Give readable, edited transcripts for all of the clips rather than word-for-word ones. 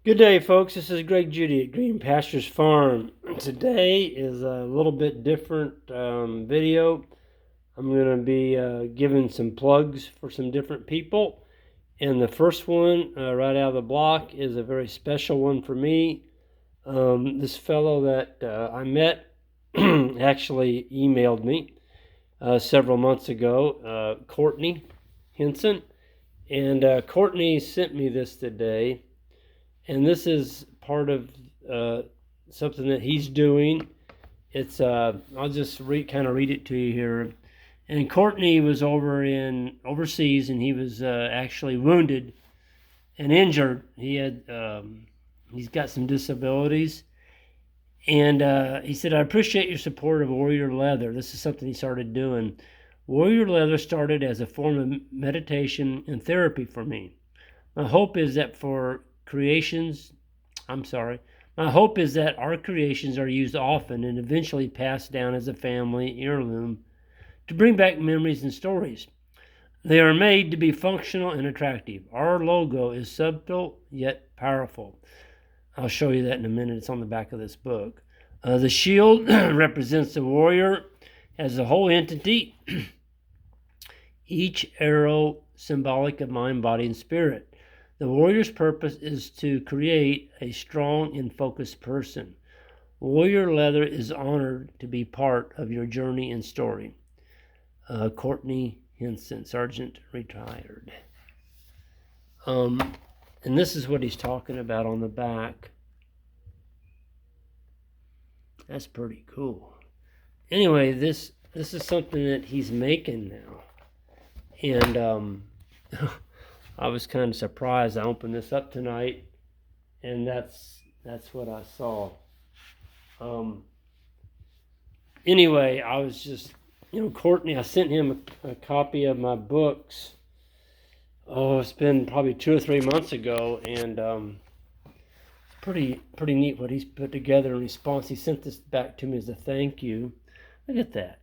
Good day, folks. This is Greg Judy at Green Pastures Farm. Today is a little bit different video. I'm going to be giving some plugs for some different people. And the first one right out of the block is a very special one for me. This fellow that I met actually emailed me several months ago, Courtney Henson. And Courtney sent me this today. And this is part of something that he's doing. It's I'll just kind of read it to you here. And Courtney was overseas, and he was actually wounded and injured. He's got some disabilities, and he said, "I appreciate your support of Warrior Leather." This is something he started doing. Warrior Leather started as a form of meditation and therapy for me. My hope is that My hope is that our creations are used often and eventually passed down as a family heirloom to bring back memories and stories. They are made to be functional and attractive. Our logo is subtle yet powerful. I'll show you that in a minute. It's on the back of this book. The shield represents the warrior as a whole entity, each arrow symbolic of mind, body, and spirit. The warrior's purpose is to create a strong and focused person. Warrior Leather is honored to be part of your journey and story. Courtney Henson, Sergeant Retired. And this is what he's talking about on the back. That's pretty cool. Anyway, this is something that he's making now. And I was kind of surprised. I opened this up tonight, and that's what I saw. Anyway, I was just, Courtney, I sent him a copy of my books. Oh, it's been probably 2 or 3 months ago, and pretty neat what he's put together in response. He sent this back to me as a thank you. Look at that.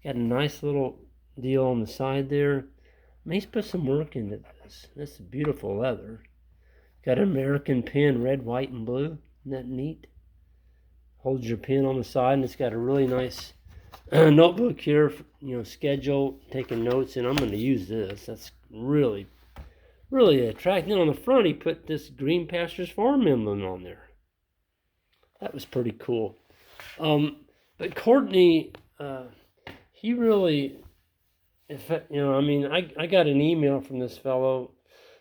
Got a nice little deal on the side there. I mean, he's put some work into this. This is beautiful leather. Got an American pen, red, white, and blue. Isn't that neat? Holds your pen on the side, and it's got a really nice notebook here. Schedule, taking notes, and I'm going to use this. That's really, really attractive. And on the front, he put this Green Pastures Farm emblem on there. That was pretty cool. But Courtney, he really... I got an email from this fellow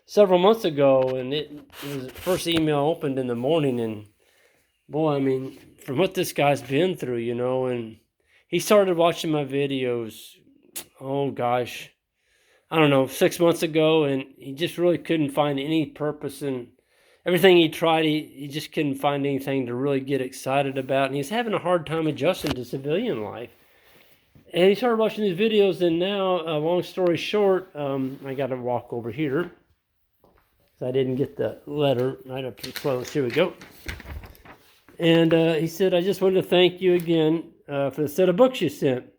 several months ago, and it was the first email opened in the morning, and boy, from what this guy's been through, and he started watching my videos, oh gosh, I don't know, 6 months ago, and he just really couldn't find any purpose in everything he tried. He just couldn't find anything to really get excited about, and he's having a hard time adjusting to civilian life. And he started watching these videos, and now, long story short, I got to walk over here because I didn't get the letter right up close. Here we go. And he said, "I just wanted to thank you again for the set of books you sent."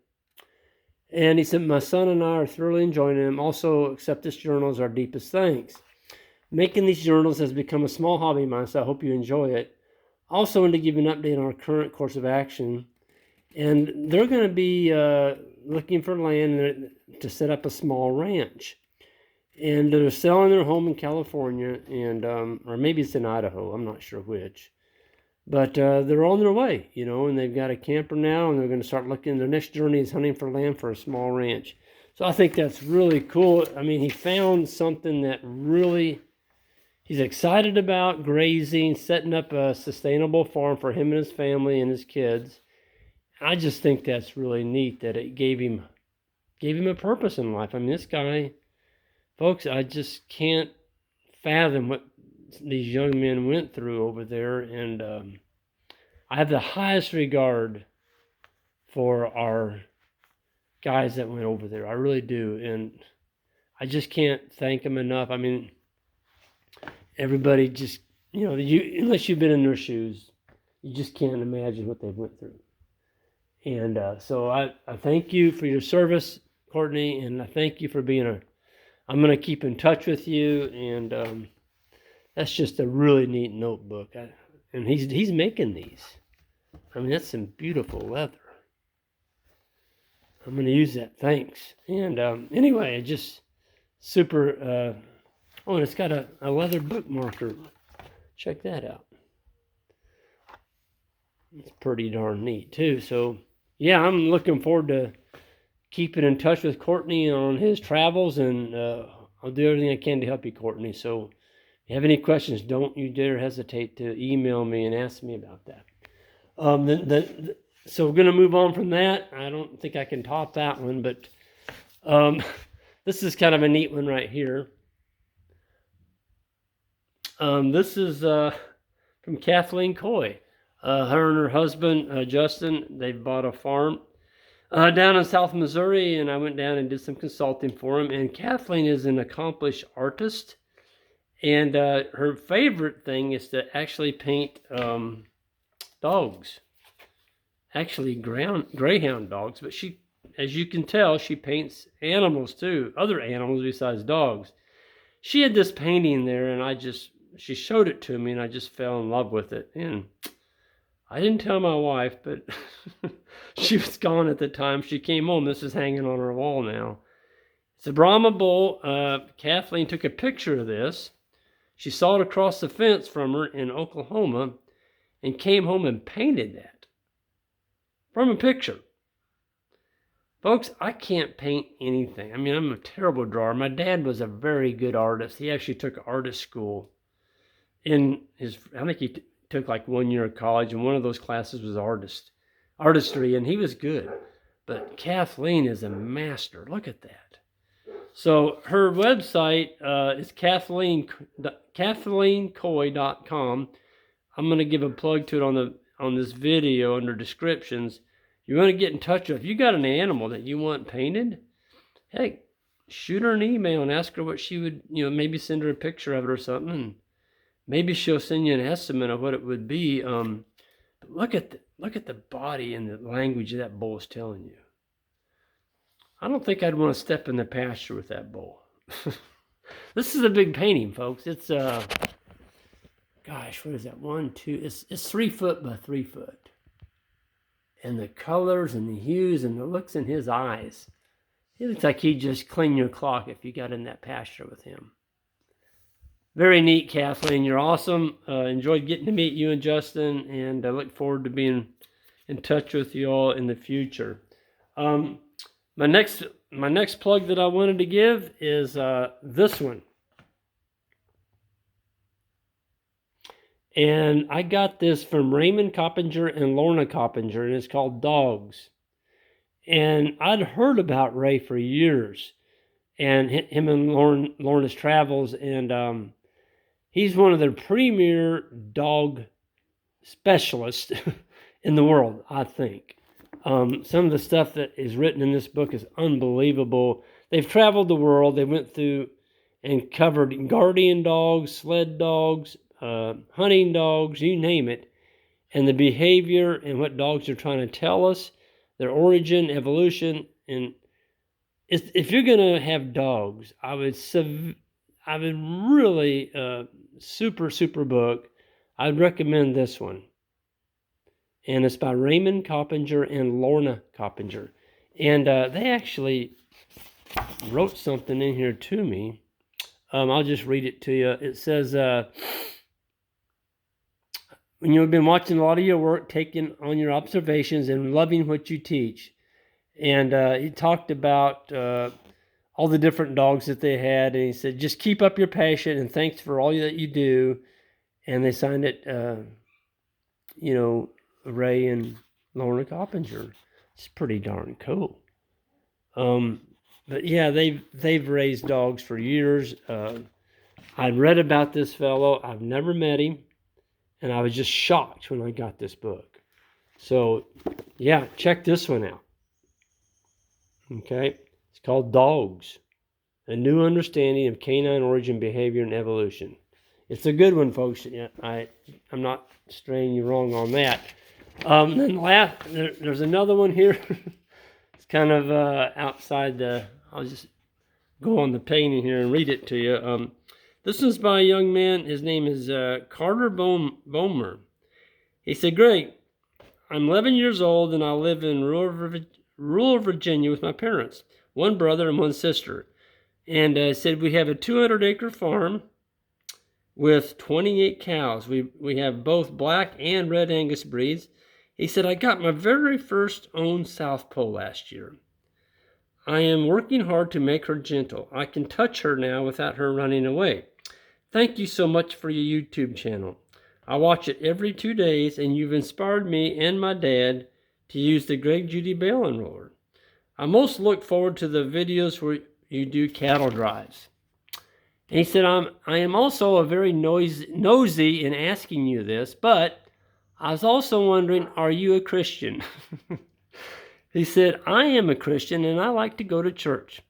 And he said, "My son and I are thoroughly enjoying them. Also, accept this journal as our deepest thanks. Making these journals has become a small hobby of mine, so I hope you enjoy it. Also, wanted to give you an update on our current course of action. And they're going to be looking for land to set up a small ranch. And they're selling their home in California, and or maybe it's in Idaho. I'm not sure which. But they're on their way, and they've got a camper now, and they're going to start looking. Their next journey is hunting for land for a small ranch. So I think that's really cool. He found something that really he's excited about: grazing, setting up a sustainable farm for him and his family and his kids. I just think that's really neat that it gave him a purpose in life. This guy, folks, I just can't fathom what these young men went through over there, and I have the highest regard for our guys that went over there. I really do, and I just can't thank them enough. Everybody just, unless you've been in their shoes, you just can't imagine what they went through. And so I thank you for your service, Courtney, and I thank you for being I'm going to keep in touch with you, and That's just a really neat notebook. And he's making these. I mean, that's some beautiful leather. I'm going to use that. Thanks. And anyway, just super. Oh, and it's got a leather bookmarker. Check that out. It's pretty darn neat too. So yeah, I'm looking forward to keeping in touch with Courtney on his travels, and I'll do everything I can to help you, Courtney. So if you have any questions, don't you dare hesitate to email me and ask me about that. So we're going to move on from that. I don't think I can top that one, but this is kind of a neat one right here. This is from Kathleen Coy. Her and her husband, Justin, they bought a farm down in South Missouri, and I went down and did some consulting for them. And Kathleen is an accomplished artist, and her favorite thing is to actually paint dogs. Actually, greyhound dogs, but she, as you can tell, she paints animals too, other animals besides dogs. She had this painting there, and she showed it to me, and I just fell in love with it. And I didn't tell my wife, but she was gone at the time. She came home. This is hanging on her wall now. It's a Brahma bull. Kathleen took a picture of this. She saw it across the fence from her in Oklahoma and came home and painted that from a picture. Folks, I can't paint anything. I mean, I'm a terrible drawer. My dad was a very good artist. He actually took artist school. I think he took like 1 year of college, and one of those classes was artistry, and he was good. But Kathleen is a master. Look at that. So her website is kathleencoy.com. I'm going to give a plug to it on this video under descriptions. You want to get in touch with, if you got an animal that you want painted, hey, shoot her an email and ask her what she would, maybe send her a picture of it or something, and maybe she'll send you an estimate of what it would be. But look at the body and the language that bull is telling you. I don't think I'd want to step in the pasture with that bull. This is a big painting, folks. It's gosh, what is that? 1, 2. It's 3 foot by 3 foot. And the colors and the hues and the looks in his eyes. It looks like he'd just clean your clock if you got in that pasture with him. Very neat, Kathleen. You're awesome. Enjoyed getting to meet you and Justin, and I look forward to being in touch with you all in the future. My next plug that I wanted to give is this one. And I got this from Raymond Coppinger and Lorna Coppinger, and it's called Dogs. And I'd heard about Ray for years, and him and Lorna's travels, and he's one of the premier dog specialists in the world, I think. Some of the stuff that is written in this book is unbelievable. They've traveled the world. They went through and covered guardian dogs, sled dogs, hunting dogs, you name it, and the behavior and what dogs are trying to tell us, their origin, evolution. And if you're going to have dogs, I would really super book. I'd recommend this one. And it's by Raymond Coppinger and Lorna Coppinger. And they actually wrote something in here to me. I'll just read it to you. It says, when you've been watching a lot of your work, taking on your observations and loving what you teach. And he talked about all the different dogs that they had. And he said, just keep up your passion and thanks for all that you do. And they signed it, Ray and Lorna Coppinger. It's pretty darn cool. But yeah, they've raised dogs for years. I'd read about this fellow. I've never met him. And I was just shocked when I got this book. So, yeah, check this one out. Okay? It's called Dogs, A New Understanding of Canine Origin, Behavior, and Evolution. It's a good one, folks. Yeah, I'm not straying you wrong on that. Then there's another one here. It's kind of outside I'll just go on the painting here and read it to you. This one's by a young man. His name is Carter Bomer. He said, Greg, I'm 11 years old and I live in rural Virginia with my parents, one brother and one sister. And said we have a 200-acre farm with 28 cows. We have both black and red Angus breeds. He said, I got my very first owned South Pole last year. I am working hard to make her gentle. I can touch her now without her running away. Thank you so much for your YouTube channel. I watch it every 2 days, and you've inspired me and my dad to use the Greg Judy bale unroller. I most look forward to the videos where you do cattle drives. And he said, I am also a very nosy in asking you this, but I was also wondering, are you a Christian? He said, I am a Christian and I like to go to church.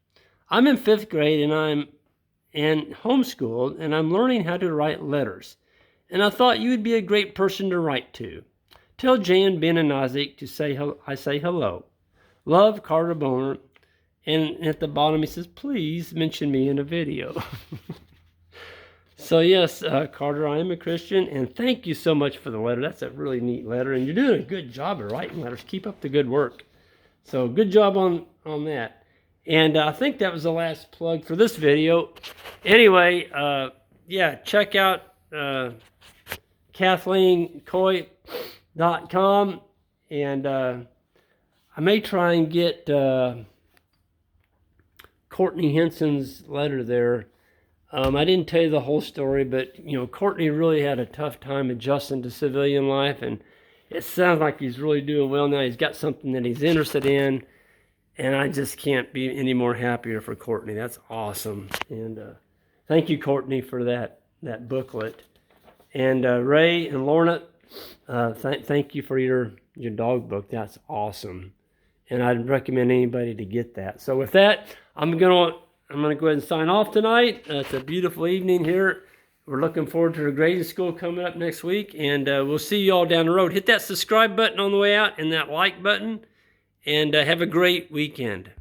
I'm in 5th grade and I'm homeschooled and I'm learning how to write letters. And I thought you would be a great person to write to. Tell Jan, Ben, and Isaac to I say hello. Love, Carter Boner. And at the bottom he says, please mention me in a video. So yes, Carter, I am a Christian, and thank you so much for the letter. That's a really neat letter, and you're doing a good job of writing letters. Keep up the good work. So good job on that. And I think that was the last plug for this video. Anyway, yeah, check out KathleenCoy.com, and I may try and get Courtney Henson's letter there. I didn't tell you the whole story, but, Courtney really had a tough time adjusting to civilian life, and it sounds like he's really doing well now. He's got something that he's interested in, and I just can't be any more happier for Courtney. That's awesome. And thank you, Courtney, for that booklet. And Ray and Lorna, thank you for your dog book. That's awesome. And I'd recommend anybody to get that. So with that, I'm gonna go ahead and sign off tonight. It's a beautiful evening here. We're looking forward to the grading school coming up next week, and we'll see you all down the road. Hit that subscribe button on the way out and that like button, and have a great weekend.